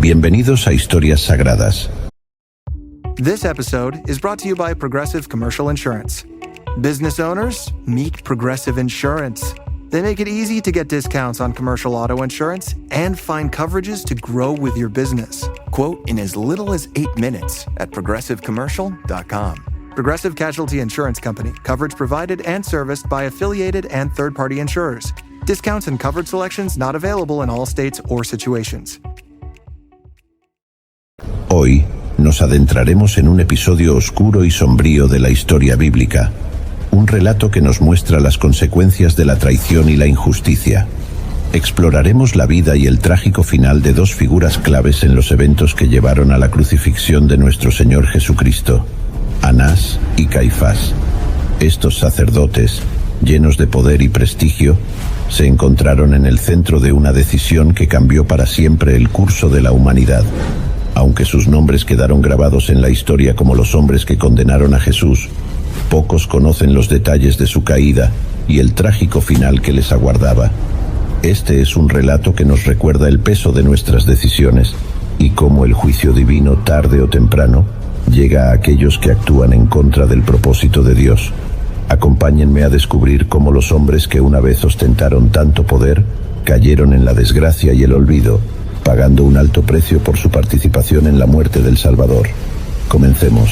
Bienvenidos a Historias Sagradas. This episode is brought to you by Progressive Commercial Insurance. Business owners, meet Progressive Insurance. They make it easy to get discounts on commercial auto insurance and find coverages to grow with your business. Quote in as little as 8 minutes at progressivecommercial.com. Progressive Casualty Insurance Company. Coverage provided and serviced by affiliated and third-party insurers. Discounts and coverage selections not available in all states or situations. Hoy nos adentraremos en un episodio oscuro y sombrío de la historia bíblica. Un relato que nos muestra las consecuencias de la traición y la injusticia. Exploraremos la vida y el trágico final de dos figuras claves en los eventos que llevaron a la crucifixión de nuestro Señor Jesucristo, Anás y Caifás. Estos sacerdotes, llenos de poder y prestigio, se encontraron en el centro de una decisión que cambió para siempre el curso de la humanidad. Aunque sus nombres quedaron grabados en la historia como los hombres que condenaron a Jesús, pocos conocen los detalles de su caída y el trágico final que les aguardaba. Este es un relato que nos recuerda el peso de nuestras decisiones y cómo el juicio divino, tarde o temprano, llega a aquellos que actúan en contra del propósito de Dios. Acompáñenme a descubrir cómo los hombres que una vez ostentaron tanto poder cayeron en la desgracia y el olvido, pagando un alto precio por su participación en la muerte del Salvador. Comencemos.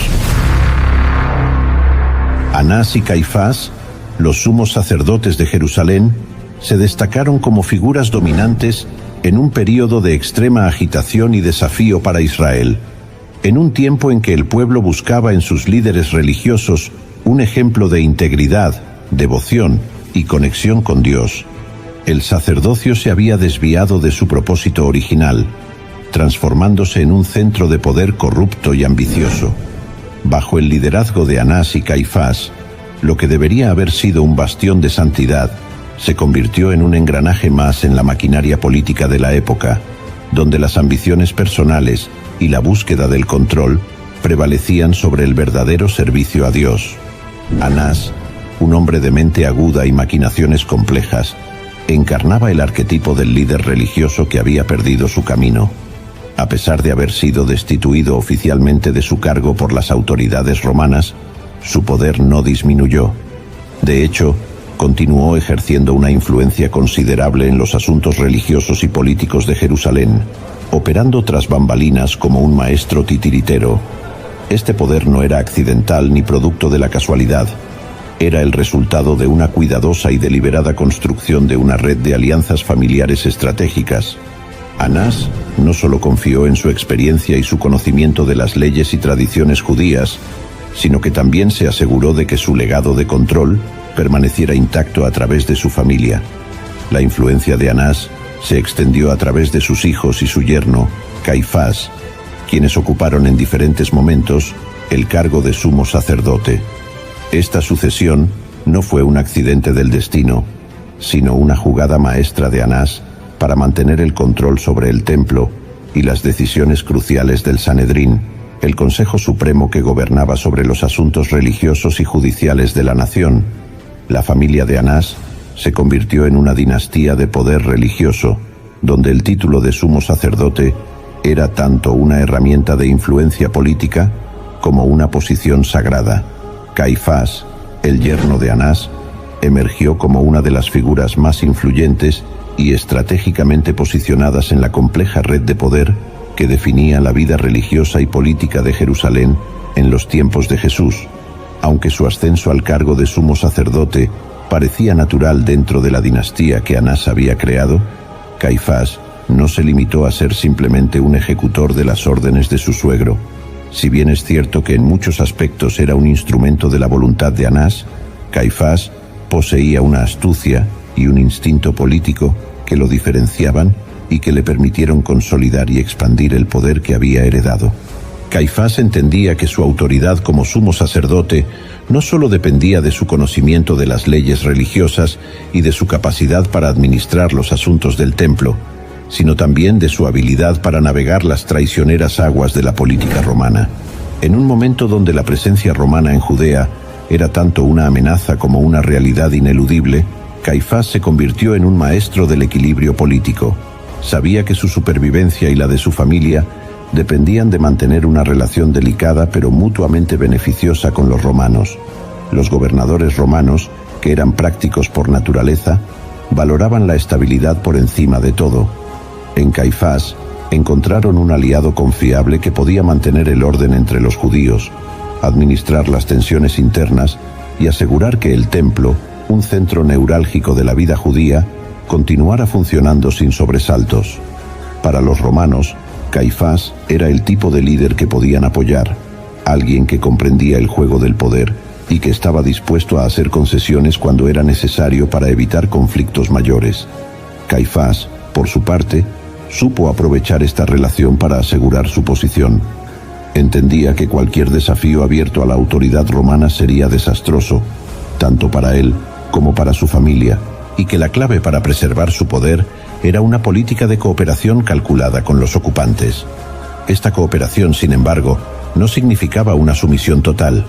Anás y Caifás, los sumos sacerdotes de Jerusalén, se destacaron como figuras dominantes en un período de extrema agitación y desafío para Israel, en un tiempo en que el pueblo buscaba en sus líderes religiosos un ejemplo de integridad, devoción y conexión con Dios. El sacerdocio se había desviado de su propósito original, transformándose en un centro de poder corrupto y ambicioso. Bajo el liderazgo de Anás y Caifás, lo que debería haber sido un bastión de santidad, se convirtió en un engranaje más en la maquinaria política de la época, donde las ambiciones personales y la búsqueda del control prevalecían sobre el verdadero servicio a Dios. Anás, un hombre de mente aguda y maquinaciones complejas, encarnaba el arquetipo del líder religioso que había perdido su camino. A pesar de haber sido destituido oficialmente de su cargo por las autoridades romanas, su poder no disminuyó. De hecho, continuó ejerciendo una influencia considerable en los asuntos religiosos y políticos de Jerusalén, operando tras bambalinas como un maestro titiritero. Este poder no era accidental ni producto de la casualidad. Era el resultado de una cuidadosa y deliberada construcción de una red de alianzas familiares estratégicas. Anás no solo confió en su experiencia y su conocimiento de las leyes y tradiciones judías, sino que también se aseguró de que su legado de control permaneciera intacto a través de su familia. La influencia de Anás se extendió a través de sus hijos y su yerno, Caifás, quienes ocuparon en diferentes momentos el cargo de sumo sacerdote. Esta sucesión no fue un accidente del destino, sino una jugada maestra de Anás para mantener el control sobre el templo y las decisiones cruciales del Sanedrín, el Consejo Supremo que gobernaba sobre los asuntos religiosos y judiciales de la nación. La familia de Anás se convirtió en una dinastía de poder religioso, donde el título de sumo sacerdote era tanto una herramienta de influencia política como una posición sagrada. Caifás, el yerno de Anás, emergió como una de las figuras más influyentes y estratégicamente posicionadas en la compleja red de poder que definía la vida religiosa y política de Jerusalén en los tiempos de Jesús. Aunque su ascenso al cargo de sumo sacerdote parecía natural dentro de la dinastía que Anás había creado, Caifás no se limitó a ser simplemente un ejecutor de las órdenes de su suegro. Si bien es cierto que en muchos aspectos era un instrumento de la voluntad de Anás, Caifás poseía una astucia y un instinto político que lo diferenciaban y que le permitieron consolidar y expandir el poder que había heredado. Caifás entendía que su autoridad como sumo sacerdote no solo dependía de su conocimiento de las leyes religiosas y de su capacidad para administrar los asuntos del templo, sino también de su habilidad para navegar las traicioneras aguas de la política romana. En un momento donde la presencia romana en Judea era tanto una amenaza como una realidad ineludible, Caifás se convirtió en un maestro del equilibrio político. Sabía que su supervivencia y la de su familia dependían de mantener una relación delicada pero mutuamente beneficiosa con los romanos. Los gobernadores romanos, que eran prácticos por naturaleza, valoraban la estabilidad por encima de todo. En Caifás encontraron un aliado confiable que podía mantener el orden entre los judíos, administrar las tensiones internas y asegurar que el templo, un centro neurálgico de la vida judía, continuara funcionando sin sobresaltos. Para los romanos, Caifás era el tipo de líder que podían apoyar, alguien que comprendía el juego del poder y que estaba dispuesto a hacer concesiones cuando era necesario para evitar conflictos mayores. Caifás, por su parte, supo aprovechar esta relación para asegurar su posición. Entendía que cualquier desafío abierto a la autoridad romana sería desastroso, tanto para él como para su familia, y que la clave para preservar su poder era una política de cooperación calculada con los ocupantes. Esta cooperación, sin embargo, no significaba una sumisión total.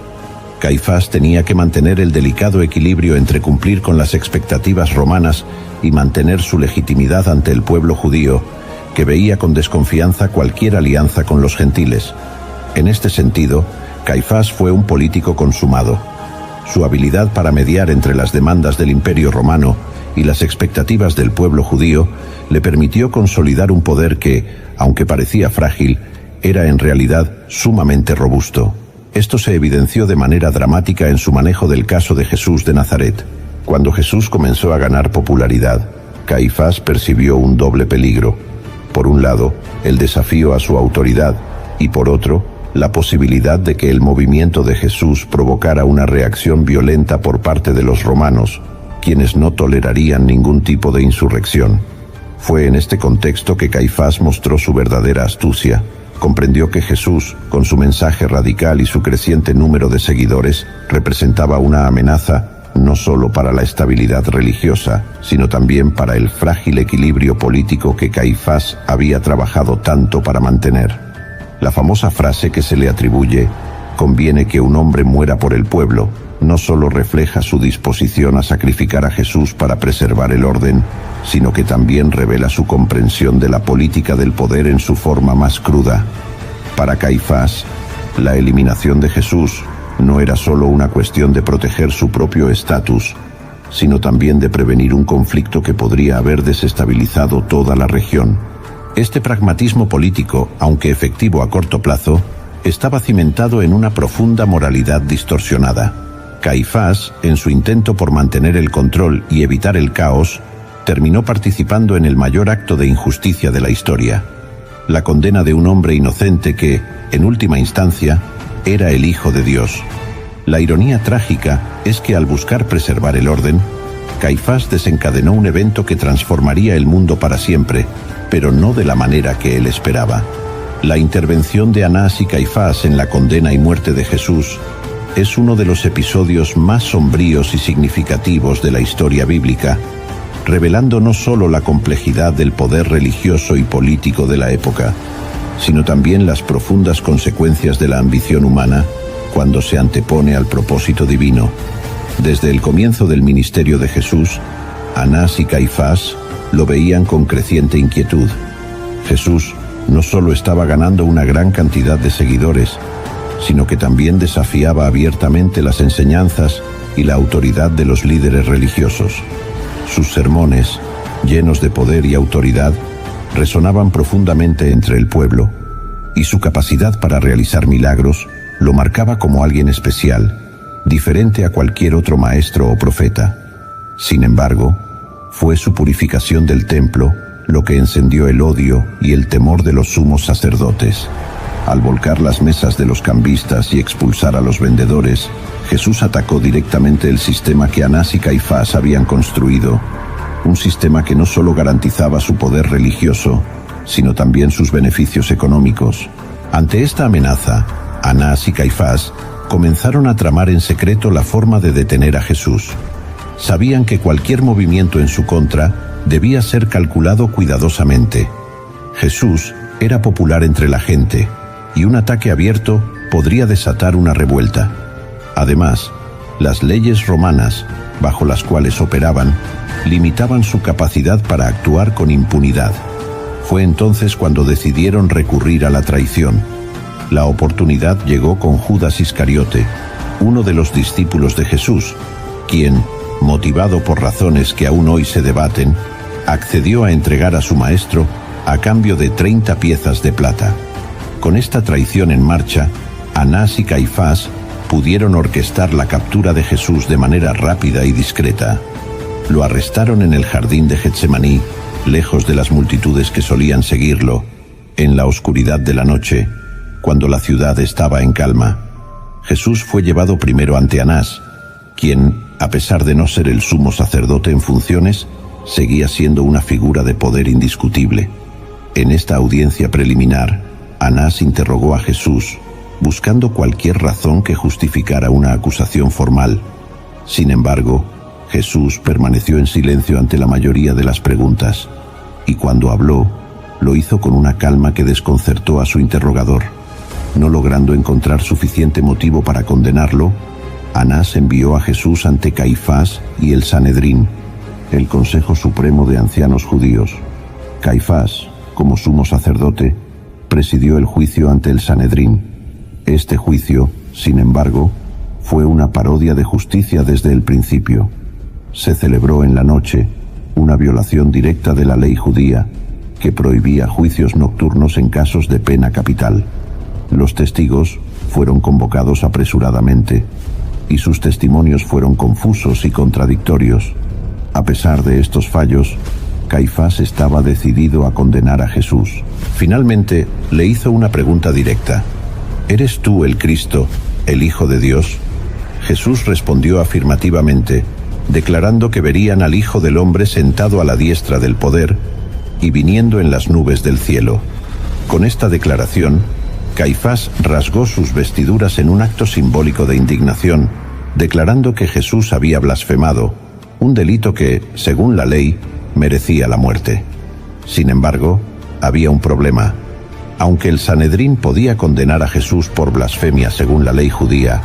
Caifás tenía que mantener el delicado equilibrio entre cumplir con las expectativas romanas y mantener su legitimidad ante el pueblo judío, que veía con desconfianza cualquier alianza con los gentiles. En este sentido, Caifás fue un político consumado. Su habilidad para mediar entre las demandas del Imperio Romano y las expectativas del pueblo judío le permitió consolidar un poder que, aunque parecía frágil, era en realidad sumamente robusto. Esto se evidenció de manera dramática en su manejo del caso de Jesús de Nazaret. Cuando Jesús comenzó a ganar popularidad, Caifás percibió un doble peligro. Por un lado, el desafío a su autoridad, y por otro, la posibilidad de que el movimiento de Jesús provocara una reacción violenta por parte de los romanos, quienes no tolerarían ningún tipo de insurrección. Fue en este contexto que Caifás mostró su verdadera astucia. Comprendió que Jesús, con su mensaje radical y su creciente número de seguidores, representaba una amenaza no solo para la estabilidad religiosa, sino también para el frágil equilibrio político que Caifás había trabajado tanto para mantener. La famosa frase que se le atribuye, «Conviene que un hombre muera por el pueblo», no solo refleja su disposición a sacrificar a Jesús para preservar el orden, sino que también revela su comprensión de la política del poder en su forma más cruda. Para Caifás, la eliminación de Jesús no era solo una cuestión de proteger su propio estatus, sino también de prevenir un conflicto que podría haber desestabilizado toda la región. Este pragmatismo político, aunque efectivo a corto plazo, estaba cimentado en una profunda moralidad distorsionada. Caifás, en su intento por mantener el control y evitar el caos, terminó participando en el mayor acto de injusticia de la historia: la condena de un hombre inocente que, en última instancia, era el Hijo de Dios. La ironía trágica es que al buscar preservar el orden, Caifás desencadenó un evento que transformaría el mundo para siempre, pero no de la manera que él esperaba. La intervención de Anás y Caifás en la condena y muerte de Jesús es uno de los episodios más sombríos y significativos de la historia bíblica, revelando no solo la complejidad del poder religioso y político de la época, sino también las profundas consecuencias de la ambición humana cuando se antepone al propósito divino. Desde el comienzo del ministerio de Jesús, Anás y Caifás lo veían con creciente inquietud. Jesús no solo estaba ganando una gran cantidad de seguidores, sino que también desafiaba abiertamente las enseñanzas y la autoridad de los líderes religiosos. Sus sermones, llenos de poder y autoridad, resonaban profundamente entre el pueblo, y su capacidad para realizar milagros lo marcaba como alguien especial, diferente a cualquier otro maestro o profeta. Sin embargo, fue su purificación del templo lo que encendió el odio y el temor de los sumos sacerdotes. Al volcar las mesas de los cambistas y expulsar a los vendedores, Jesús atacó directamente el sistema que Anás y Caifás habían construido, un sistema que no solo garantizaba su poder religioso, sino también sus beneficios económicos. Ante esta amenaza, Anás y Caifás comenzaron a tramar en secreto la forma de detener a Jesús. Sabían que cualquier movimiento en su contra debía ser calculado cuidadosamente. Jesús era popular entre la gente, y un ataque abierto podría desatar una revuelta. Además, las leyes romanas, bajo las cuales operaban, limitaban su capacidad para actuar con impunidad. Fue entonces cuando decidieron recurrir a la traición. La oportunidad llegó con Judas Iscariote, uno de los discípulos de Jesús, quien, motivado por razones que aún hoy se debaten, accedió a entregar a su maestro a cambio de 30 piezas de plata. Con esta traición en marcha, Anás y Caifás pudieron orquestar la captura de Jesús de manera rápida y discreta. Lo arrestaron en el jardín de Getsemaní, lejos de las multitudes que solían seguirlo, en la oscuridad de la noche, cuando la ciudad estaba en calma. Jesús fue llevado primero ante Anás, quien, a pesar de no ser el sumo sacerdote en funciones, seguía siendo una figura de poder indiscutible. En esta audiencia preliminar, Anás interrogó a Jesús, buscando cualquier razón que justificara una acusación formal. Sin embargo, Jesús permaneció en silencio ante la mayoría de las preguntas, y cuando habló, lo hizo con una calma que desconcertó a su interrogador. No logrando encontrar suficiente motivo para condenarlo, Anás envió a Jesús ante Caifás y el Sanedrín, el Consejo Supremo de Ancianos Judíos. Caifás, como sumo sacerdote, presidió el juicio ante el Sanedrín. Este juicio, sin embargo, fue una parodia de justicia desde el principio. Se celebró en la noche, una violación directa de la ley judía, que prohibía juicios nocturnos en casos de pena capital. Los testigos fueron convocados apresuradamente, y sus testimonios fueron confusos y contradictorios. A pesar de estos fallos, Caifás estaba decidido a condenar a Jesús. Finalmente, le hizo una pregunta directa. ¿Eres tú el Cristo, el Hijo de Dios? Jesús respondió afirmativamente, declarando que verían al Hijo del Hombre sentado a la diestra del poder y viniendo en las nubes del cielo. Con esta declaración, Caifás rasgó sus vestiduras en un acto simbólico de indignación, declarando que Jesús había blasfemado, un delito que, según la ley, merecía la muerte. Sin embargo, había un problema. Aunque el Sanedrín podía condenar a Jesús por blasfemia según la ley judía,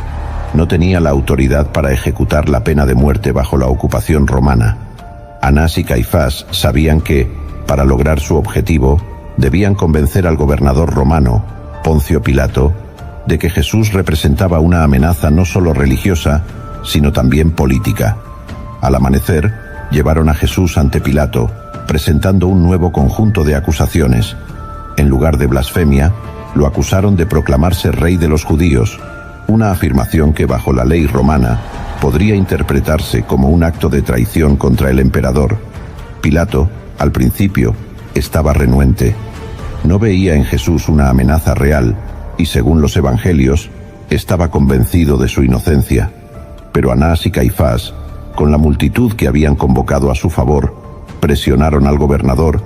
no tenía la autoridad para ejecutar la pena de muerte bajo la ocupación romana. Anás y Caifás sabían que, para lograr su objetivo, debían convencer al gobernador romano, Poncio Pilato, de que Jesús representaba una amenaza no solo religiosa, sino también política. Al amanecer, llevaron a Jesús ante Pilato, presentando un nuevo conjunto de acusaciones. En lugar de blasfemia, lo acusaron de proclamarse rey de los judíos, una afirmación que bajo la ley romana podría interpretarse como un acto de traición contra el emperador. Pilato, al principio, estaba renuente. No veía en Jesús una amenaza real y, según los evangelios, estaba convencido de su inocencia. Pero Anás y Caifás, con la multitud que habían convocado a su favor, presionaron al gobernador,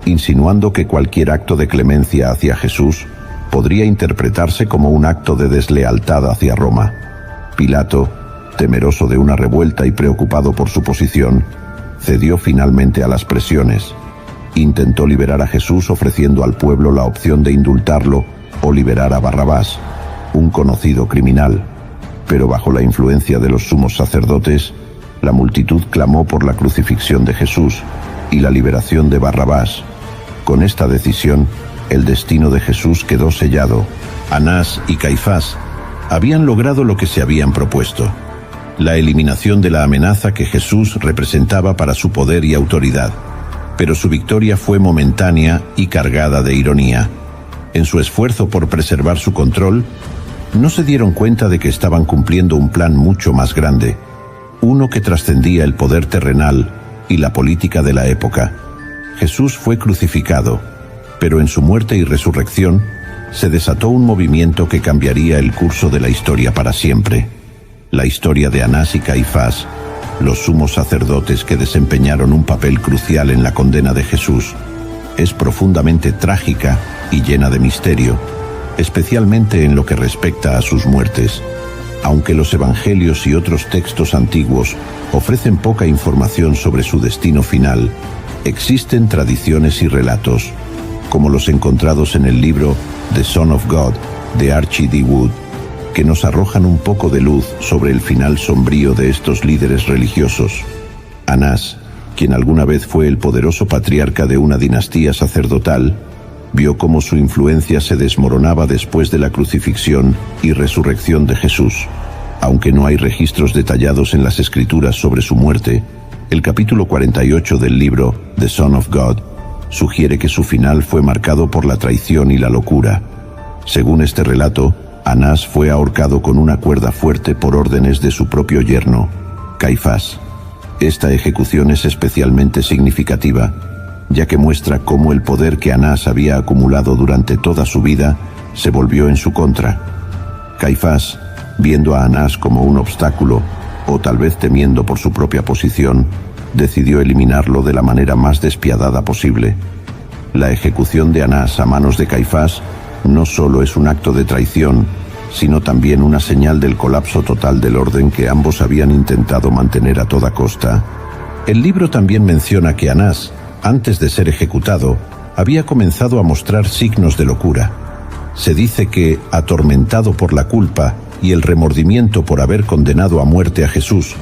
insinuando que cualquier acto de clemencia hacia Jesús podría interpretarse como un acto de deslealtad hacia Roma. Pilato, temeroso de una revuelta y preocupado por su posición, cedió finalmente a las presiones. Intentó liberar a Jesús ofreciendo al pueblo la opción de indultarlo o liberar a Barrabás, un conocido criminal. Pero bajo la influencia de los sumos sacerdotes, la multitud clamó por la crucifixión de Jesús y la liberación de Barrabás. Con esta decisión, el destino de Jesús quedó sellado. Anás y Caifás habían logrado lo que se habían propuesto: la eliminación de la amenaza que Jesús representaba para su poder y autoridad. Pero su victoria fue momentánea y cargada de ironía. En su esfuerzo por preservar su control, no se dieron cuenta de que estaban cumpliendo un plan mucho más grande, uno que trascendía el poder terrenal y la política de la época. Jesús fue crucificado, pero en su muerte y resurrección se desató un movimiento que cambiaría el curso de la historia para siempre. La historia de Anás y Caifás, los sumos sacerdotes que desempeñaron un papel crucial en la condena de Jesús, es profundamente trágica y llena de misterio, especialmente en lo que respecta a sus muertes. Aunque los evangelios y otros textos antiguos ofrecen poca información sobre su destino final, existen tradiciones y relatos, como los encontrados en el libro The Son of God de Archie D. Wood, que nos arrojan un poco de luz sobre el final sombrío de estos líderes religiosos. Anás, quien alguna vez fue el poderoso patriarca de una dinastía sacerdotal, vio cómo su influencia se desmoronaba después de la crucifixión y resurrección de Jesús. Aunque no hay registros detallados en las Escrituras sobre su muerte, el capítulo 48 del libro The Son of God sugiere que su final fue marcado por la traición y la locura. Según este relato, Anás fue ahorcado con una cuerda fuerte por órdenes de su propio yerno, Caifás. Esta ejecución es especialmente significativa, ya que muestra cómo el poder que Anás había acumulado durante toda su vida se volvió en su contra. Caifás, viendo a Anás como un obstáculo, o tal vez temiendo por su propia posición, decidió eliminarlo de la manera más despiadada posible. La ejecución de Anás a manos de Caifás no solo es un acto de traición, sino también una señal del colapso total del orden que ambos habían intentado mantener a toda costa. El libro también menciona que Anás, antes de ser ejecutado, había comenzado a mostrar signos de locura. Se dice que, atormentado por la culpa y el remordimiento por haber condenado a muerte a Jesús,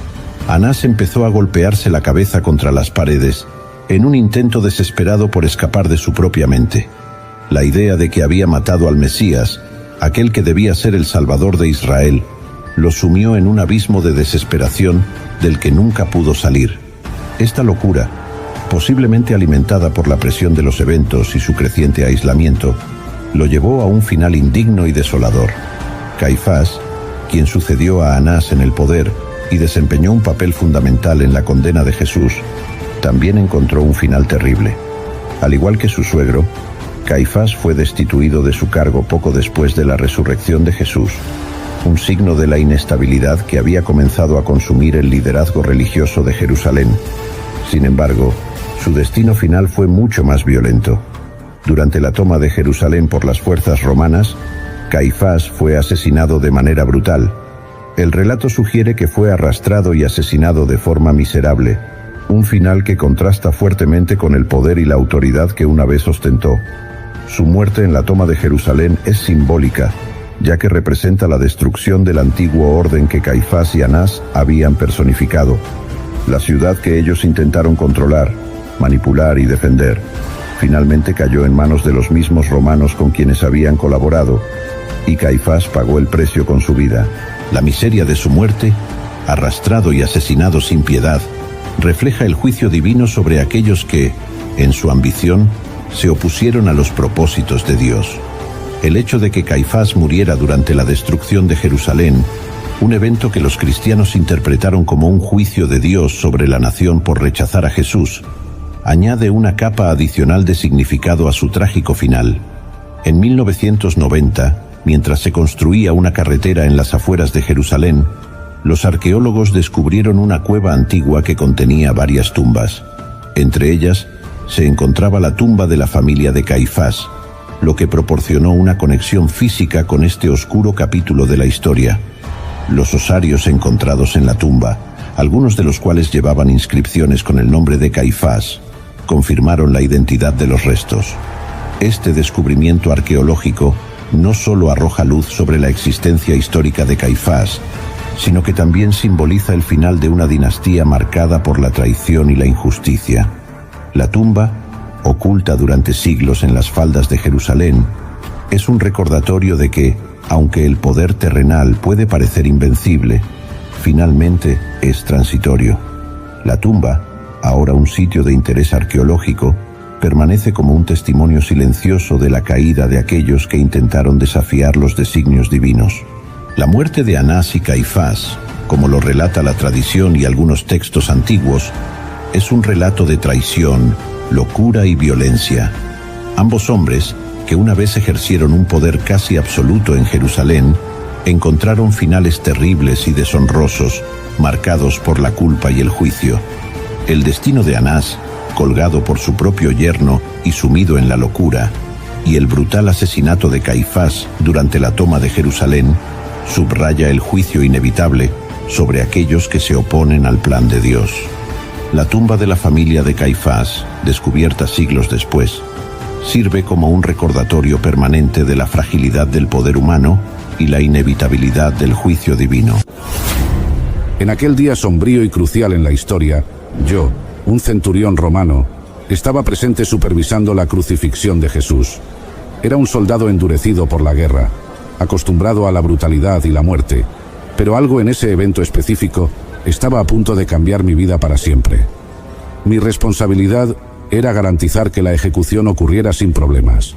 Anás empezó a golpearse la cabeza contra las paredes, en un intento desesperado por escapar de su propia mente. La idea de que había matado al Mesías, aquel que debía ser el Salvador de Israel, lo sumió en un abismo de desesperación del que nunca pudo salir. Esta locura, posiblemente alimentada por la presión de los eventos y su creciente aislamiento, lo llevó a un final indigno y desolador. Caifás, quien sucedió a Anás en el poder y desempeñó un papel fundamental en la condena de Jesús, también encontró un final terrible. Al igual que su suegro, Caifás fue destituido de su cargo poco después de la resurrección de Jesús, un signo de la inestabilidad que había comenzado a consumir el liderazgo religioso de Jerusalén. Sin embargo, su destino final fue mucho más violento. Durante la toma de Jerusalén por las fuerzas romanas, Caifás fue asesinado de manera brutal. El relato sugiere que fue arrastrado y asesinado de forma miserable, un final que contrasta fuertemente con el poder y la autoridad que una vez ostentó. Su muerte en la toma de Jerusalén es simbólica, ya que representa la destrucción del antiguo orden que Caifás y Anás habían personificado. La ciudad que ellos intentaron controlar, manipular y defender, finalmente cayó en manos de los mismos romanos con quienes habían colaborado, y Caifás pagó el precio con su vida. La miseria de su muerte, arrastrado y asesinado sin piedad, refleja el juicio divino sobre aquellos que, en su ambición, se opusieron a los propósitos de Dios. El hecho de que Caifás muriera durante la destrucción de Jerusalén, un evento que los cristianos interpretaron como un juicio de Dios sobre la nación por rechazar a Jesús, añade una capa adicional de significado a su trágico final. En 1990, mientras se construía una carretera en las afueras de Jerusalén, los arqueólogos descubrieron una cueva antigua que contenía varias tumbas. Entre ellas, se encontraba la tumba de la familia de Caifás, lo que proporcionó una conexión física con este oscuro capítulo de la historia. Los osarios encontrados en la tumba, algunos de los cuales llevaban inscripciones con el nombre de Caifás, confirmaron la identidad de los restos. Este descubrimiento arqueológico no solo arroja luz sobre la existencia histórica de Caifás, sino que también simboliza el final de una dinastía marcada por la traición y la injusticia. La tumba, oculta durante siglos en las faldas de Jerusalén, es un recordatorio de que, aunque el poder terrenal puede parecer invencible, finalmente es transitorio. La tumba, ahora un sitio de interés arqueológico, permanece como un testimonio silencioso de la caída de aquellos que intentaron desafiar los designios divinos. La muerte de Anás y Caifás, como lo relata la tradición y algunos textos antiguos, es un relato de traición, locura y violencia. Ambos hombres, que una vez ejercieron un poder casi absoluto en Jerusalén, encontraron finales terribles y deshonrosos, marcados por la culpa y el juicio. El destino de Anás, colgado por su propio yerno y sumido en la locura, y el brutal asesinato de Caifás durante la toma de Jerusalén, subraya el juicio inevitable sobre aquellos que se oponen al plan de Dios. La tumba de la familia de Caifás, descubierta siglos después, sirve como un recordatorio permanente de la fragilidad del poder humano y la inevitabilidad del juicio divino. En aquel día sombrío y crucial en la historia, yo, un centurión romano, estaba presente supervisando la crucifixión de Jesús. Era un soldado endurecido por la guerra, acostumbrado a la brutalidad y la muerte, pero algo en ese evento específico estaba a punto de cambiar mi vida para siempre. Mi responsabilidad era garantizar que la ejecución ocurriera sin problemas.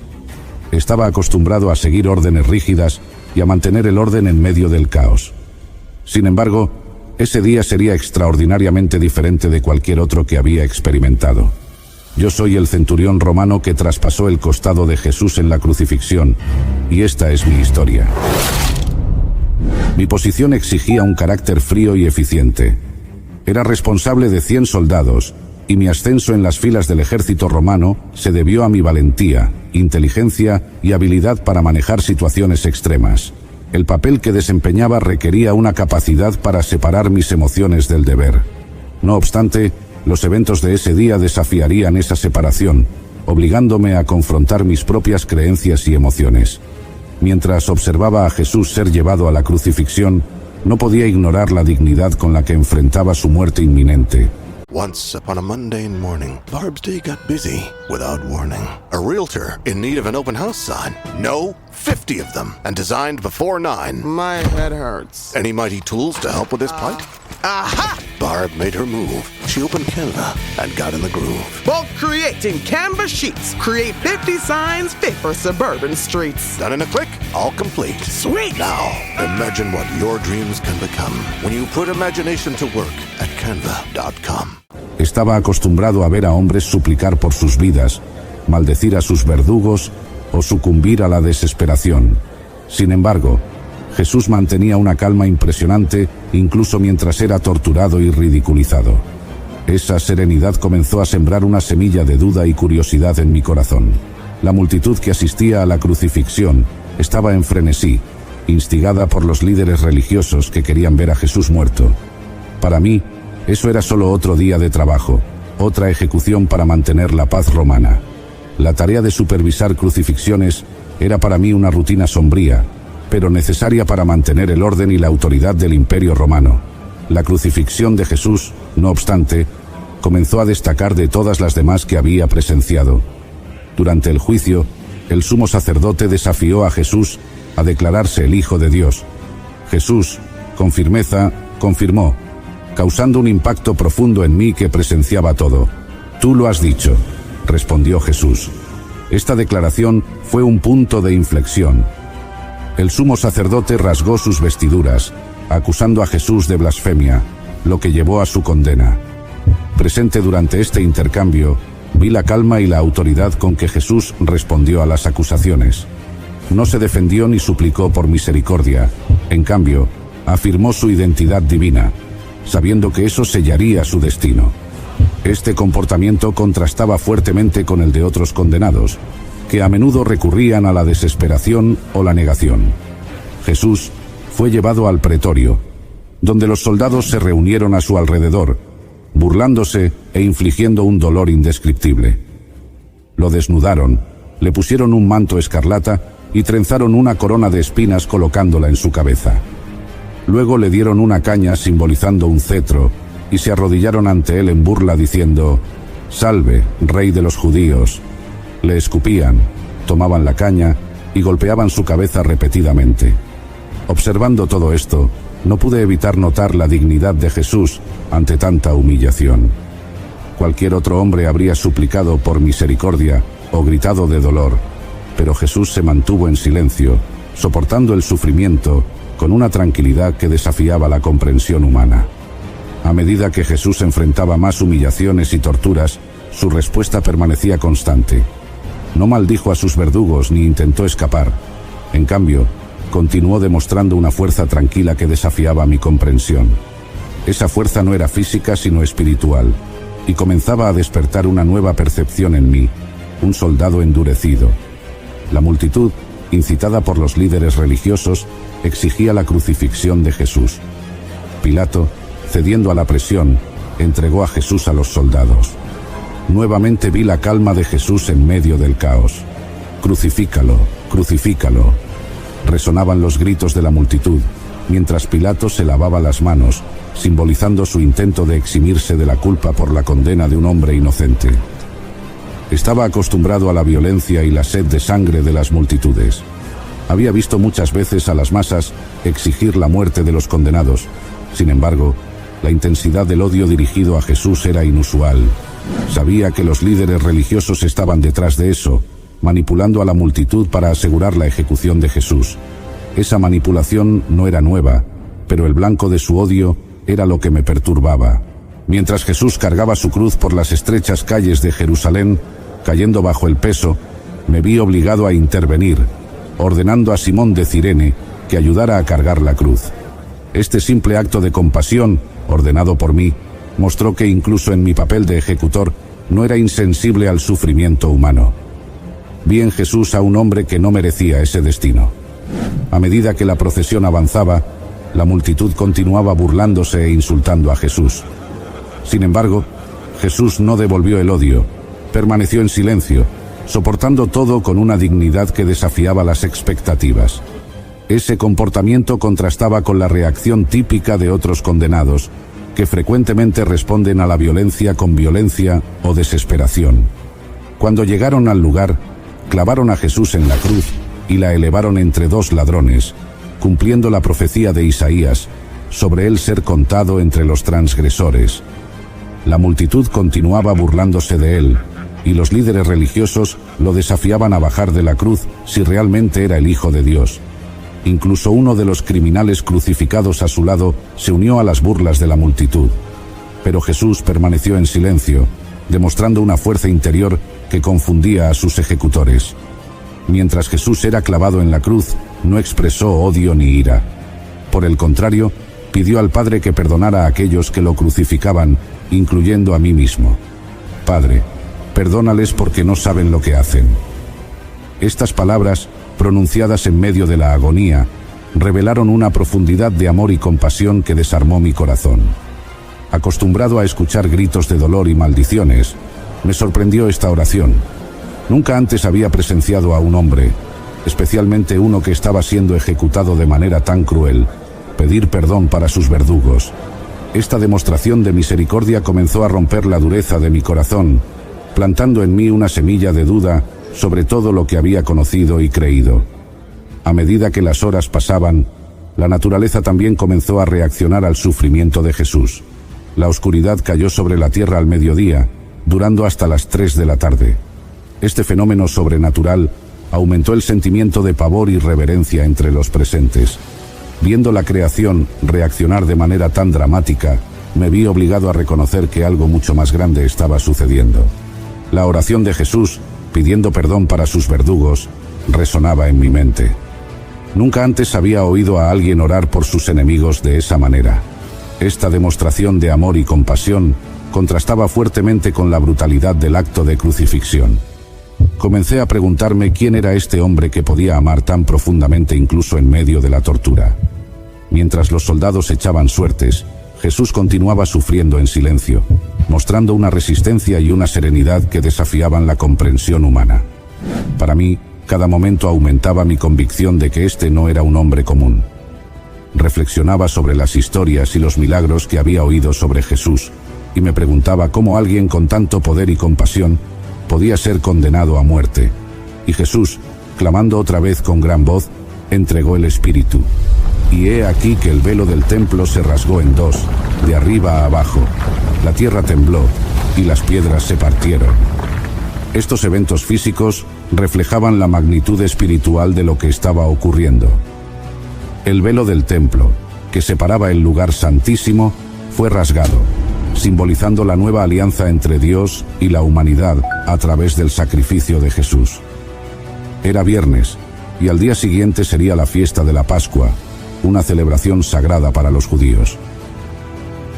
Estaba acostumbrado a seguir órdenes rígidas y a mantener el orden en medio del caos. Sin embargo, ese día sería extraordinariamente diferente de cualquier otro que había experimentado. Yo soy el centurión romano que traspasó el costado de Jesús en la crucifixión, y esta es mi historia. Mi posición exigía un carácter frío y eficiente. Era responsable de 100 soldados, y mi ascenso en las filas del ejército romano se debió a mi valentía, inteligencia y habilidad para manejar situaciones extremas. El papel que desempeñaba requería una capacidad para separar mis emociones del deber. No obstante, los eventos de ese día desafiarían esa separación, obligándome a confrontar mis propias creencias y emociones. Mientras observaba a Jesús ser llevado a la crucifixión, no podía ignorar la dignidad con la que enfrentaba su muerte inminente. Once upon a mundane morning, Barb's day got busy without warning. A realtor in need of an open house sign. No, 50 of them, and designed before 9. My head hurts. Any mighty tools to help with this plight? Aha! Barb made her move. She opened Canva and got in the groove. Bulk creating Canva sheets. Create 50 signs fit for suburban streets. Done in a click, all complete. Sweet! Now, imagine what your dreams can become when you put imagination to work at canva.com. Estaba acostumbrado a ver a hombres suplicar por sus vidas, maldecir a sus verdugos o sucumbir a la desesperación. Sin embargo, Jesús mantenía una calma impresionante incluso mientras era torturado y ridiculizado. Esa serenidad comenzó a sembrar una semilla de duda y curiosidad en mi corazón. La multitud que asistía a la crucifixión estaba en frenesí, instigada por los líderes religiosos que querían ver a Jesús muerto. Para mí, eso era solo otro día de trabajo, otra ejecución para mantener la paz romana. La tarea de supervisar crucifixiones era para mí una rutina sombría, pero necesaria para mantener el orden y la autoridad del Imperio Romano. La crucifixión de Jesús, no obstante, comenzó a destacar de todas las demás que había presenciado. Durante el juicio, el sumo sacerdote desafió a Jesús a declararse el Hijo de Dios. Jesús, con firmeza, confirmó, causando un impacto profundo en mí que presenciaba todo. «Tú lo has dicho», respondió Jesús. Esta declaración fue un punto de inflexión. El sumo sacerdote rasgó sus vestiduras, acusando a Jesús de blasfemia, lo que llevó a su condena. Presente durante este intercambio, vi la calma y la autoridad con que Jesús respondió a las acusaciones. No se defendió ni suplicó por misericordia, en cambio, afirmó su identidad divina, sabiendo que eso sellaría su destino. Este comportamiento contrastaba fuertemente con el de otros condenados, que a menudo recurrían a la desesperación o la negación. Jesús fue llevado al pretorio, donde los soldados se reunieron a su alrededor, burlándose e infligiendo un dolor indescriptible. Lo desnudaron, le pusieron un manto escarlata y trenzaron una corona de espinas colocándola en su cabeza. Luego le dieron una caña simbolizando un cetro y se arrodillaron ante él en burla diciendo: «Salve, Rey de los judíos». Le escupían, tomaban la caña y golpeaban su cabeza repetidamente. Observando todo esto, no pude evitar notar la dignidad de Jesús ante tanta humillación. Cualquier otro hombre habría suplicado por misericordia o gritado de dolor, pero Jesús se mantuvo en silencio, soportando el sufrimiento con una tranquilidad que desafiaba la comprensión humana. A medida que Jesús enfrentaba más humillaciones y torturas, su respuesta permanecía constante. No maldijo a sus verdugos ni intentó escapar. En cambio, continuó demostrando una fuerza tranquila que desafiaba mi comprensión. Esa fuerza no era física sino espiritual, y comenzaba a despertar una nueva percepción en mí, un soldado endurecido. La multitud, incitada por los líderes religiosos, exigía la crucifixión de Jesús. Pilato, cediendo a la presión, entregó a Jesús a los soldados. Nuevamente vi la calma de Jesús en medio del caos. «Crucifícalo, crucifícalo». Resonaban los gritos de la multitud, mientras Pilato se lavaba las manos, simbolizando su intento de eximirse de la culpa por la condena de un hombre inocente. Estaba acostumbrado a la violencia y la sed de sangre de las multitudes. Había visto muchas veces a las masas exigir la muerte de los condenados. Sin embargo, la intensidad del odio dirigido a Jesús era inusual. Sabía que los líderes religiosos estaban detrás de eso, manipulando a la multitud para asegurar la ejecución de Jesús. Esa manipulación no era nueva, pero el blanco de su odio era lo que me perturbaba. Mientras Jesús cargaba su cruz por las estrechas calles de Jerusalén, cayendo bajo el peso, me vi obligado a intervenir, ordenando a Simón de Cirene que ayudara a cargar la cruz. Este simple acto de compasión, ordenado por mí, mostró que incluso en mi papel de ejecutor no era insensible al sufrimiento humano. Vi en Jesús a un hombre que no merecía ese destino. A medida que la procesión avanzaba, la multitud continuaba burlándose e insultando a Jesús. Sin embargo, Jesús no devolvió el odio, permaneció en silencio, soportando todo con una dignidad que desafiaba las expectativas. Ese comportamiento contrastaba con la reacción típica de otros condenados, que frecuentemente responden a la violencia con violencia o desesperación. Cuando llegaron al lugar, clavaron a Jesús en la cruz y la elevaron entre dos ladrones, cumpliendo la profecía de Isaías sobre él ser contado entre los transgresores. La multitud continuaba burlándose de él, y los líderes religiosos lo desafiaban a bajar de la cruz si realmente era el Hijo de Dios. Incluso uno de los criminales crucificados a su lado se unió a las burlas de la multitud. Pero Jesús permaneció en silencio, demostrando una fuerza interior que confundía a sus ejecutores. Mientras Jesús era clavado en la cruz, no expresó odio ni ira. Por el contrario, pidió al Padre que perdonara a aquellos que lo crucificaban, incluyendo a mí mismo. Padre, perdónales porque no saben lo que hacen. Estas palabras, pronunciadas en medio de la agonía, revelaron una profundidad de amor y compasión que desarmó mi corazón. Acostumbrado a escuchar gritos de dolor y maldiciones, me sorprendió esta oración. Nunca antes había presenciado a un hombre, especialmente uno que estaba siendo ejecutado de manera tan cruel, pedir perdón para sus verdugos. Esta demostración de misericordia comenzó a romper la dureza de mi corazón, plantando en mí una semilla de duda sobre todo lo que había conocido y creído. A medida que las horas pasaban, la naturaleza también comenzó a reaccionar al sufrimiento de Jesús. La oscuridad cayó sobre la tierra al mediodía, durando hasta las 3 de la tarde. Este fenómeno sobrenatural aumentó el sentimiento de pavor y reverencia entre los presentes. Viendo la creación reaccionar de manera tan dramática, me vi obligado a reconocer que algo mucho más grande estaba sucediendo. La oración de Jesús, pidiendo perdón para sus verdugos, resonaba en mi mente. Nunca antes había oído a alguien orar por sus enemigos de esa manera. Esta demostración de amor y compasión contrastaba fuertemente con la brutalidad del acto de crucifixión. Comencé a preguntarme quién era este hombre que podía amar tan profundamente incluso en medio de la tortura. Mientras los soldados echaban suertes, Jesús continuaba sufriendo en silencio, mostrando una resistencia y una serenidad que desafiaban la comprensión humana. Para mí, cada momento aumentaba mi convicción de que este no era un hombre común. Reflexionaba sobre las historias y los milagros que había oído sobre Jesús, y me preguntaba cómo alguien con tanto poder y compasión podía ser condenado a muerte. Y Jesús, clamando otra vez con gran voz, entregó el Espíritu. Y he aquí que el velo del templo se rasgó en dos, de arriba a abajo. La tierra tembló, y las piedras se partieron. Estos eventos físicos reflejaban la magnitud espiritual de lo que estaba ocurriendo. El velo del templo, que separaba el lugar santísimo, fue rasgado, simbolizando la nueva alianza entre Dios y la humanidad a través del sacrificio de Jesús. Era viernes, y al día siguiente sería la fiesta de la Pascua, una celebración sagrada para los judíos.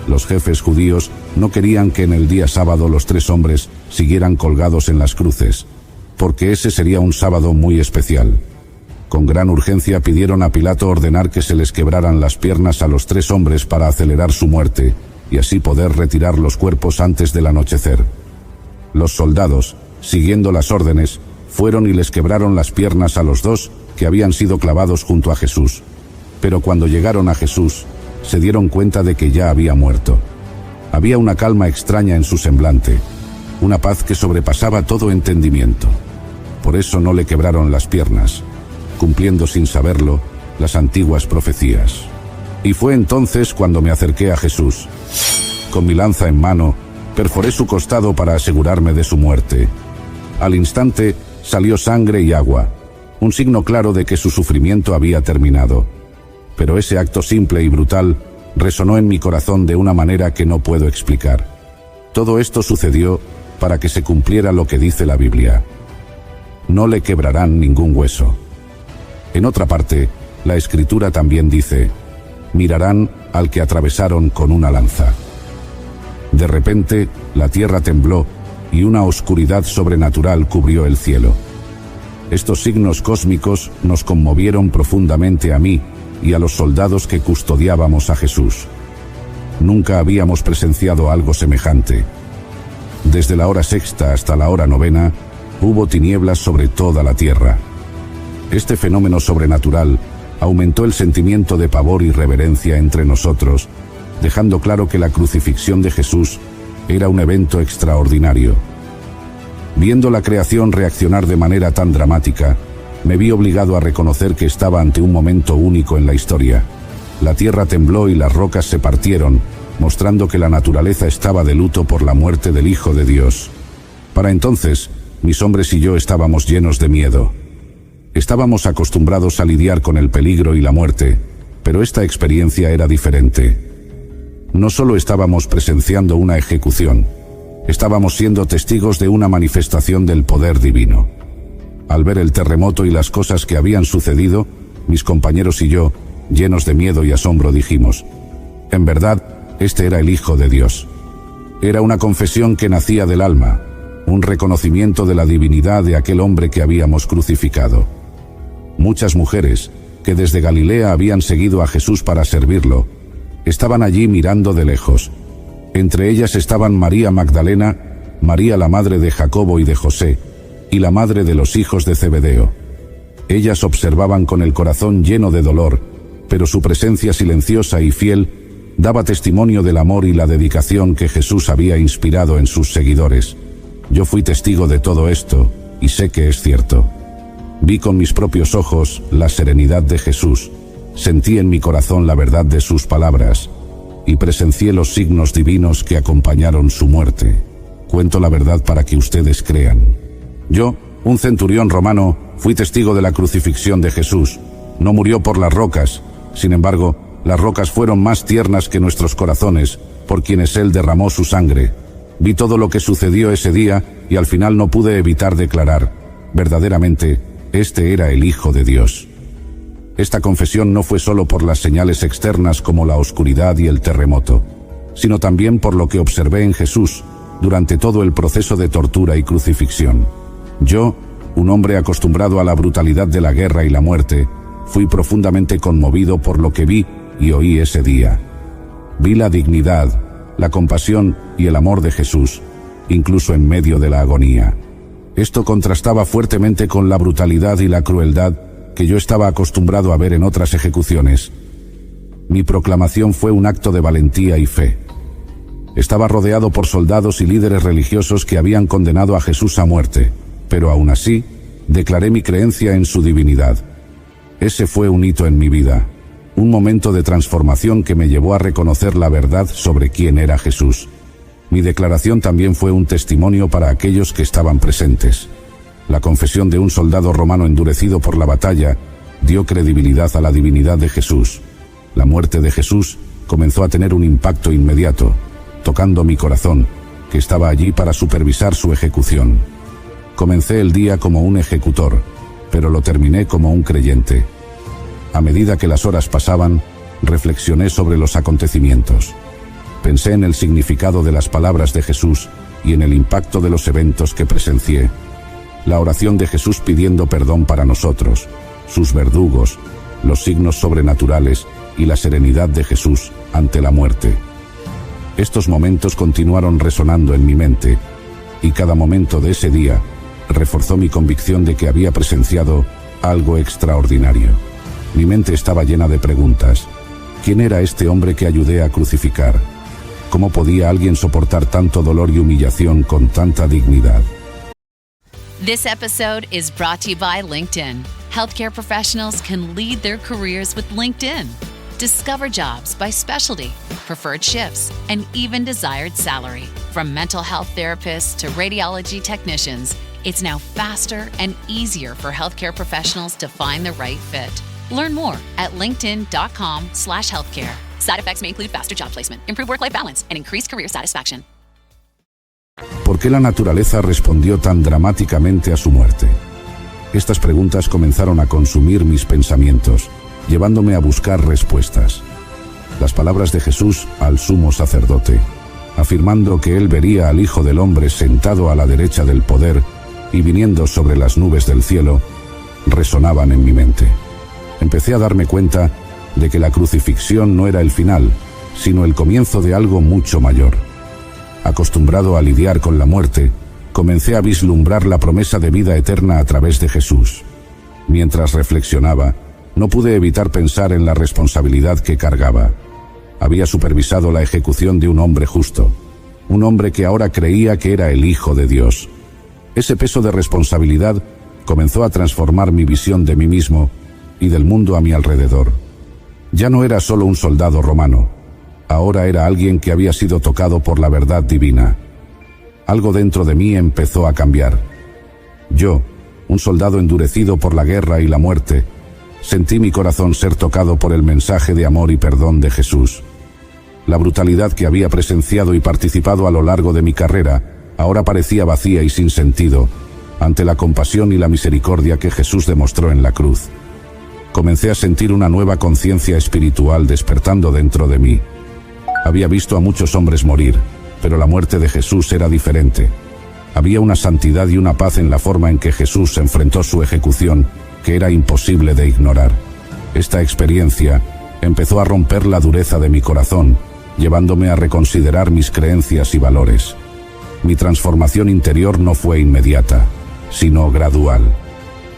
Los jefes judíos no querían que en el día sábado los 3 hombres siguieran colgados en las cruces, porque ese sería un sábado muy especial. Con gran urgencia pidieron a Pilato ordenar que se les quebraran las piernas a los 3 hombres para acelerar su muerte, y así poder retirar los cuerpos antes del anochecer. Los soldados, siguiendo las órdenes, fueron y les quebraron las piernas a los 2 que habían sido clavados junto a Jesús. Pero cuando llegaron a Jesús, se dieron cuenta de que ya había muerto. Había una calma extraña en su semblante, una paz que sobrepasaba todo entendimiento. Por eso no le quebraron las piernas, cumpliendo sin saberlo las antiguas profecías. Y fue entonces cuando me acerqué a Jesús. Con mi lanza en mano, perforé su costado para asegurarme de su muerte. Al instante salió sangre y agua, un signo claro de que su sufrimiento había terminado. Pero ese acto simple y brutal resonó en mi corazón de una manera que no puedo explicar. Todo esto sucedió para que se cumpliera lo que dice la Biblia: no le quebrarán ningún hueso. En otra parte, la Escritura también dice: mirarán al que atravesaron con una lanza. De repente, la tierra tembló y una oscuridad sobrenatural cubrió el cielo. Estos signos cósmicos nos conmovieron profundamente a mí y a los soldados que custodiábamos a Jesús. Nunca habíamos presenciado algo semejante. Desde la hora sexta hasta la hora novena, hubo tinieblas sobre toda la tierra. Este fenómeno sobrenatural aumentó el sentimiento de pavor y reverencia entre nosotros, dejando claro que la crucifixión de Jesús era un evento extraordinario. Viendo la creación reaccionar de manera tan dramática, me vi obligado a reconocer que estaba ante un momento único en la historia. La tierra tembló y las rocas se partieron, mostrando que la naturaleza estaba de luto por la muerte del Hijo de Dios. Para entonces, mis hombres y yo estábamos llenos de miedo. Estábamos acostumbrados a lidiar con el peligro y la muerte, pero esta experiencia era diferente. No solo estábamos presenciando una ejecución, estábamos siendo testigos de una manifestación del poder divino. Al ver el terremoto y las cosas que habían sucedido, mis compañeros y yo, llenos de miedo y asombro, dijimos: en verdad, este era el Hijo de Dios. Era una confesión que nacía del alma, un reconocimiento de la divinidad de aquel hombre que habíamos crucificado. Muchas mujeres, que desde Galilea habían seguido a Jesús para servirlo, estaban allí mirando de lejos. Entre ellas estaban María Magdalena, María la madre de Jacobo y de José, y la madre de los hijos de Zebedeo. Ellas observaban con el corazón lleno de dolor, pero su presencia silenciosa y fiel daba testimonio del amor y la dedicación que Jesús había inspirado en sus seguidores. Yo fui testigo de todo esto, y sé que es cierto. Vi con mis propios ojos la serenidad de Jesús, sentí en mi corazón la verdad de sus palabras, y presencié los signos divinos que acompañaron su muerte. Cuento la verdad para que ustedes crean. Yo, un centurión romano, fui testigo de la crucifixión de Jesús. No murió por las rocas, sin embargo, las rocas fueron más tiernas que nuestros corazones, por quienes Él derramó su sangre. Vi todo lo que sucedió ese día y al final no pude evitar declarar: verdaderamente, este era el Hijo de Dios. Esta confesión no fue solo por las señales externas como la oscuridad y el terremoto, sino también por lo que observé en Jesús durante todo el proceso de tortura y crucifixión. Yo, un hombre acostumbrado a la brutalidad de la guerra y la muerte, fui profundamente conmovido por lo que vi y oí ese día. Vi la dignidad, la compasión y el amor de Jesús, incluso en medio de la agonía. Esto contrastaba fuertemente con la brutalidad y la crueldad que yo estaba acostumbrado a ver en otras ejecuciones. Mi proclamación fue un acto de valentía y fe. Estaba rodeado por soldados y líderes religiosos que habían condenado a Jesús a muerte, pero aún así, declaré mi creencia en su divinidad. Ese fue un hito en mi vida, un momento de transformación que me llevó a reconocer la verdad sobre quién era Jesús. Mi declaración también fue un testimonio para aquellos que estaban presentes. La confesión de un soldado romano endurecido por la batalla dio credibilidad a la divinidad de Jesús. La muerte de Jesús comenzó a tener un impacto inmediato, tocando mi corazón, que estaba allí para supervisar su ejecución. Comencé el día como un ejecutor, pero lo terminé como un creyente. A medida que las horas pasaban, reflexioné sobre los acontecimientos. Pensé en el significado de las palabras de Jesús y en el impacto de los eventos que presencié. La oración de Jesús pidiendo perdón para nosotros, sus verdugos, los signos sobrenaturales y la serenidad de Jesús ante la muerte. Estos momentos continuaron resonando en mi mente, y cada momento de ese día reforzó mi convicción de que había presenciado algo extraordinario. Mi mente estaba llena de preguntas. ¿Quién era este hombre que ayudé a crucificar? ¿Cómo podía alguien soportar tanto dolor y humillación con tanta dignidad? This episode is brought to you by LinkedIn. Healthcare professionals can lead their careers with LinkedIn. Discover jobs by specialty, preferred shifts, and even desired salary. From mental health therapists to radiology technicians, it's now faster and easier for healthcare professionals to find the right fit. Learn more at linkedin.com/healthcare. Side effects may include faster job placement, improved work-life balance, and increased career satisfaction. ¿Por qué la naturaleza respondió tan dramáticamente a su muerte? Estas preguntas comenzaron a consumir mis pensamientos, llevándome a buscar respuestas. Las palabras de Jesús al sumo sacerdote, afirmando que él vería al Hijo del Hombre sentado a la derecha del poder y viniendo sobre las nubes del cielo, resonaban en mi mente. Empecé a darme cuenta de que la crucifixión no era el final, sino el comienzo de algo mucho mayor. Acostumbrado a lidiar con la muerte, comencé a vislumbrar la promesa de vida eterna a través de Jesús. Mientras reflexionaba, no pude evitar pensar en la responsabilidad que cargaba. Había supervisado la ejecución de un hombre justo, un hombre que ahora creía que era el Hijo de Dios. Ese peso de responsabilidad comenzó a transformar mi visión de mí mismo y del mundo a mi alrededor. Ya no era solo un soldado romano. Ahora era alguien que había sido tocado por la verdad divina. Algo dentro de mí empezó a cambiar. Yo, un soldado endurecido por la guerra y la muerte, sentí mi corazón ser tocado por el mensaje de amor y perdón de Jesús. La brutalidad que había presenciado y participado a lo largo de mi carrera ahora parecía vacía y sin sentido ante la compasión y la misericordia que Jesús demostró en la cruz. Comencé a sentir una nueva conciencia espiritual despertando dentro de mí. Había visto a muchos hombres morir, pero la muerte de Jesús era diferente. Había una santidad y una paz en la forma en que Jesús enfrentó su ejecución que era imposible de ignorar. Esta experiencia empezó a romper la dureza de mi corazón, llevándome a reconsiderar mis creencias y valores. Mi transformación interior no fue inmediata, sino gradual.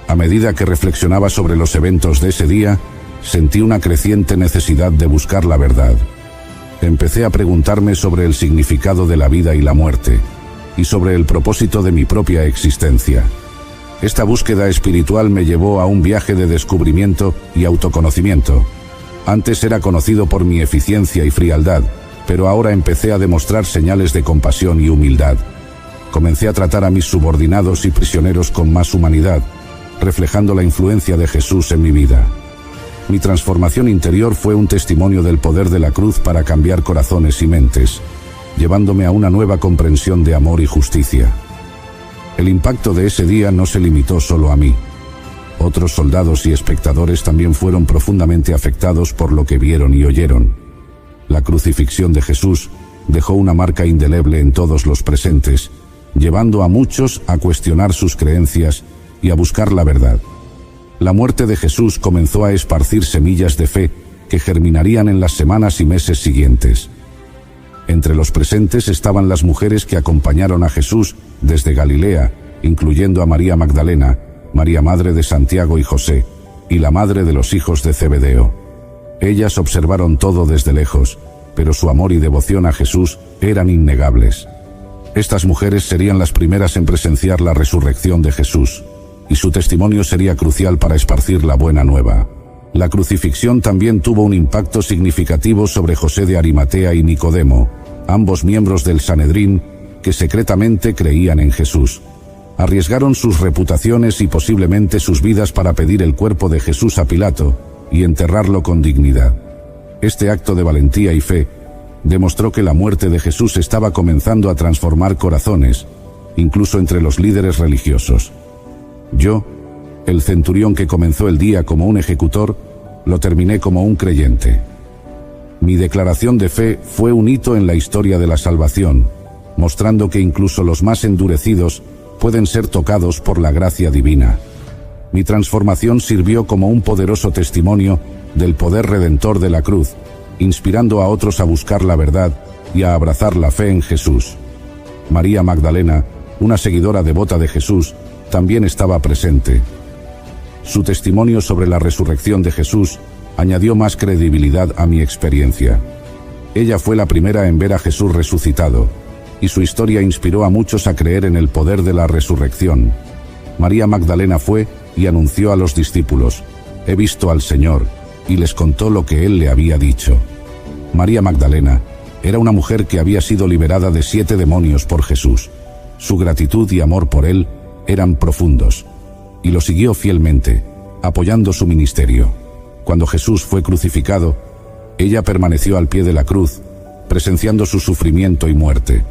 A medida que reflexionaba sobre los eventos de ese día, sentí una creciente necesidad de buscar la verdad. Empecé a preguntarme sobre el significado de la vida y la muerte, y sobre el propósito de mi propia existencia. Esta búsqueda espiritual me llevó a un viaje de descubrimiento y autoconocimiento. Antes era conocido por mi eficiencia y frialdad, pero ahora empecé a demostrar señales de compasión y humildad. Comencé a tratar a mis subordinados y prisioneros con más humanidad, reflejando la influencia de Jesús en mi vida. Mi transformación interior fue un testimonio del poder de la cruz para cambiar corazones y mentes, llevándome a una nueva comprensión de amor y justicia. El impacto de ese día no se limitó solo a mí. Otros soldados y espectadores también fueron profundamente afectados por lo que vieron y oyeron. La crucifixión de Jesús dejó una marca indeleble en todos los presentes, llevando a muchos a cuestionar sus creencias y a buscar la verdad. La muerte de Jesús comenzó a esparcir semillas de fe que germinarían en las semanas y meses siguientes. Entre los presentes estaban las mujeres que acompañaron a Jesús desde Galilea, incluyendo a María Magdalena, María madre de Santiago y José, y la madre de los hijos de Zebedeo. Ellas observaron todo desde lejos, pero su amor y devoción a Jesús eran innegables. Estas mujeres serían las primeras en presenciar la resurrección de Jesús, y su testimonio sería crucial para esparcir la buena nueva. La crucifixión también tuvo un impacto significativo sobre José de Arimatea y Nicodemo, ambos miembros del Sanedrín que secretamente creían en Jesús. Arriesgaron sus reputaciones y posiblemente sus vidas para pedir el cuerpo de Jesús a Pilato y enterrarlo con dignidad. Este acto de valentía y fe demostró que la muerte de Jesús estaba comenzando a transformar corazones, incluso entre los líderes religiosos. Yo, el centurión que comenzó el día como un ejecutor, lo terminé como un creyente. Mi declaración de fe fue un hito en la historia de la salvación, mostrando que incluso los más endurecidos pueden ser tocados por la gracia divina. Mi transformación sirvió como un poderoso testimonio del poder redentor de la cruz, inspirando a otros a buscar la verdad y a abrazar la fe en Jesús. María Magdalena, una seguidora devota de Jesús, también estaba presente. Su testimonio sobre la resurrección de Jesús añadió más credibilidad a mi experiencia. Ella fue la primera en ver a Jesús resucitado, y su historia inspiró a muchos a creer en el poder de la resurrección. María Magdalena fue y anunció a los discípulos: «He visto al Señor», y les contó lo que él le había dicho. María Magdalena era una mujer que había sido liberada de 7 demonios por Jesús. Su gratitud y amor por él eran profundos, y lo siguió fielmente, apoyando su ministerio. Cuando Jesús fue crucificado, ella permaneció al pie de la cruz, presenciando su sufrimiento y muerte.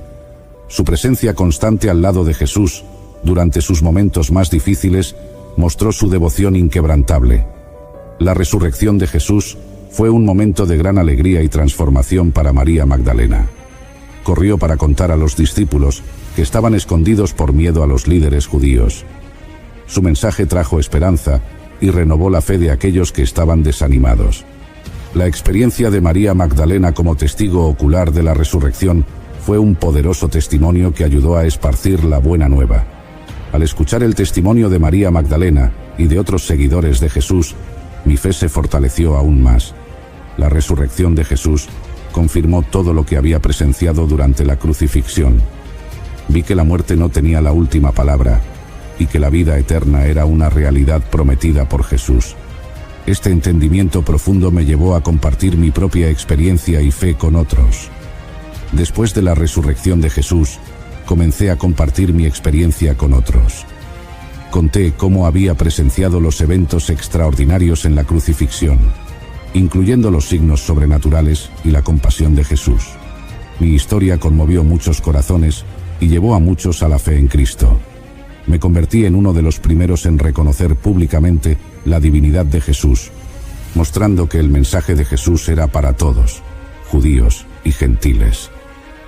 Su presencia constante al lado de Jesús, durante sus momentos más difíciles, mostró su devoción inquebrantable. La resurrección de Jesús fue un momento de gran alegría y transformación para María Magdalena. Corrió para contar a los discípulos, que estaban escondidos por miedo a los líderes judíos. Su mensaje trajo esperanza y renovó la fe de aquellos que estaban desanimados. La experiencia de María Magdalena como testigo ocular de la resurrección fue un poderoso testimonio que ayudó a esparcir la buena nueva. Al escuchar el testimonio de María Magdalena y de otros seguidores de Jesús, mi fe se fortaleció aún más. La resurrección de Jesús confirmó todo lo que había presenciado durante la crucifixión. Vi que la muerte no tenía la última palabra y que la vida eterna era una realidad prometida por Jesús. Este entendimiento profundo me llevó a compartir mi propia experiencia y fe con otros. Después de la resurrección de Jesús, comencé a compartir mi experiencia con otros. Conté cómo había presenciado los eventos extraordinarios en la crucifixión, incluyendo los signos sobrenaturales y la compasión de Jesús. Mi historia conmovió muchos corazones y llevó a muchos a la fe en Cristo. Me convertí en uno de los primeros en reconocer públicamente la divinidad de Jesús, mostrando que el mensaje de Jesús era para todos, judíos y gentiles.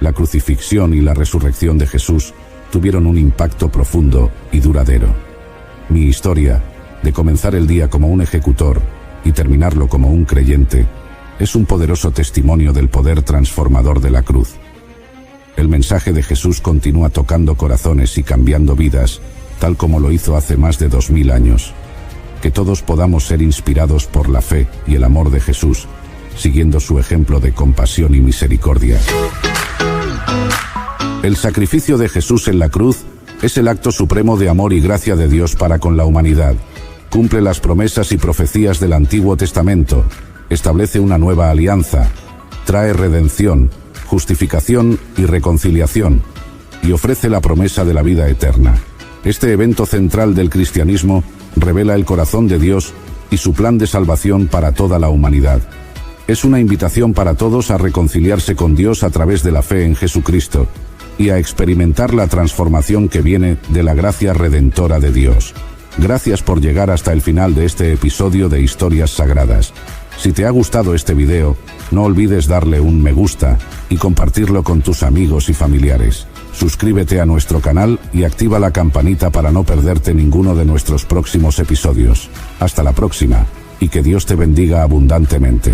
La crucifixión y la resurrección de Jesús tuvieron un impacto profundo y duradero. Mi historia, de comenzar el día como un ejecutor y terminarlo como un creyente, es un poderoso testimonio del poder transformador de la cruz. El mensaje de Jesús continúa tocando corazones y cambiando vidas, tal como lo hizo hace más de 2000 años. Que todos podamos ser inspirados por la fe y el amor de Jesús, siguiendo su ejemplo de compasión y misericordia. El sacrificio de Jesús en la cruz es el acto supremo de amor y gracia de Dios para con la humanidad. Cumple las promesas y profecías del Antiguo Testamento, establece una nueva alianza, trae redención, justificación y reconciliación, y ofrece la promesa de la vida eterna. Este evento central del cristianismo revela el corazón de Dios y su plan de salvación para toda la humanidad. Es una invitación para todos a reconciliarse con Dios a través de la fe en Jesucristo y a experimentar la transformación que viene de la gracia redentora de Dios. Gracias por llegar hasta el final de este episodio de Historias Sagradas. Si te ha gustado este video, no olvides darle un me gusta y compartirlo con tus amigos y familiares. Suscríbete a nuestro canal y activa la campanita para no perderte ninguno de nuestros próximos episodios. Hasta la próxima, y que Dios te bendiga abundantemente.